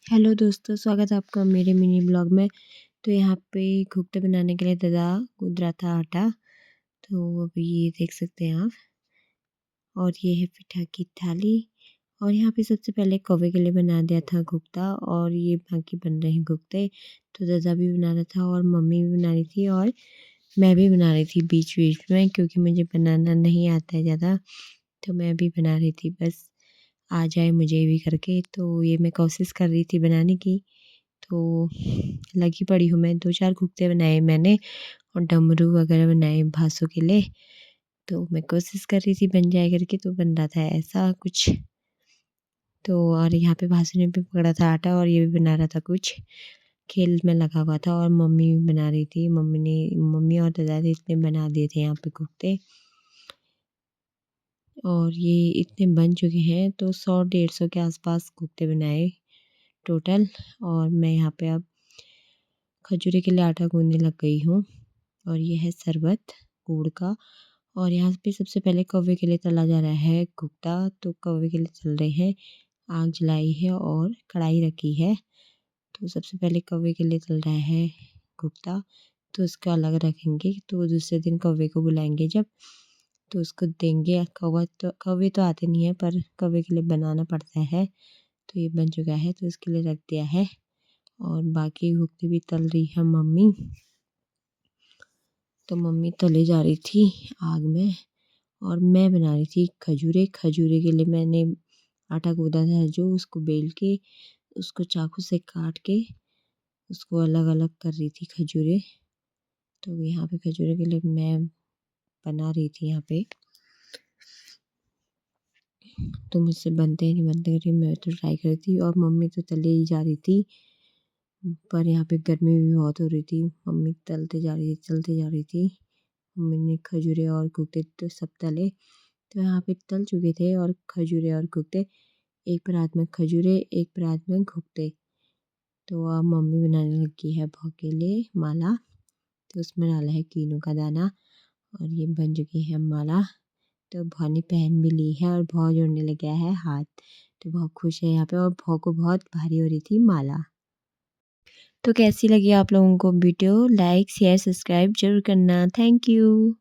Hello दोस्तों, स्वागत है आपका मेरे मिनी ब्लॉग में। तो यहाँ पे घुघते बनाने के लिए दादा गूँथ रहा था आटा। तो अभी ये देख सकते हैं आप। और ये है पिठा की थाली। और यहाँ पे सबसे पहले कौवे के लिए बना दिया था घुघता, और ये बाकी बन रहे हैं घुघते। तो दादा भी बना रहा था और मम्मी भी बना रही थी और मैं भी बना रही थी बीच बीच में, क्योंकि मुझे बनाना नहीं आता है ज़्यादा। तो मैं भी बना रही थी, बस आ जाए मुझे भी करके। तो ये मैं कोशिश कर रही थी बनाने की। तो लगी पड़ी हूँ मैं, 2-4 कोफ्ते बनाए मैंने और डमरू वगैरह बनाए भासों के लिए। तो मैं कोशिश कर रही थी बन जाए करके, तो बन रहा था ऐसा कुछ। तो और यहाँ पे भासू ने भी पकड़ा था आटा और ये भी बना रहा था कुछ, खेल में लगा हुआ था। और मम्मी भी बना रही थी, मम्मी और दादा ने इतने बना दिए थे यहाँ पे कोफ्ते। और ये इतने बन चुके हैं, तो 100-150 के आसपास कोफ्ते बनाए टोटल। और मैं यहाँ पे अब खजूरे के लिए आटा गूँथने लग गई हूँ। और ये है शरबत गुड़ का। और यहाँ पे सबसे पहले कौवे के लिए तला जा रहा है घुघता। तो कौवे के लिए तल रहे हैं, आग जलाई है और कढ़ाई रखी है। तो सबसे पहले कौवे के लिए तल रहा है घुघता। तो उसको अलग रखेंगे, तो दूसरे दिन कौवे को बुलाएंगे जब, तो उसको देंगे। कौवे तो आते नहीं है, पर कौवे के लिए बनाना पड़ता है। तो ये बन चुका है, तो इसके लिए रख दिया है। और बाकी घुघते भी तल रही है मम्मी। तो मम्मी तले जा रही थी आग में और मैं बना रही थी खजूरे। खजूरे के लिए मैंने आटा गूँथा था, जो उसको बेल के उसको चाकू से काट के उसको अलग अलग कर रही थी खजूरे। तो यहाँ पे खजूरे के लिए मैं बना रही थी यहाँ पे। तो मुझसे बनते ही नहीं बनते करके मैं तो ट्राई कर रही थी, और मम्मी तो तले ही जा रही थी। पर यहाँ पे गर्मी भी बहुत हो रही थी, मम्मी तलते जा रही थी चलते जा रही थी। मम्मी ने खजूरे और घुघते तो सब तले। तो यहाँ पे तल चुके थे, और खजूरे और घुघते, एक परात में खजूरे एक परात में घुघते। तो अब मम्मी बनाने लगी है भौ के लिए माला। तो उसमें डाला है कीनों का दाना, और ये बन चुकी है माला। तो भौ ने पहन भी ली है और भौ जोड़ने लग गया है हाथ। तो बहुत खुश है यहाँ पे, और भौ को बहुत भारी हो रही थी माला। तो कैसी लगी आप लोगों को वीडियो? लाइक शेयर सब्सक्राइब जरूर करना। Thank you.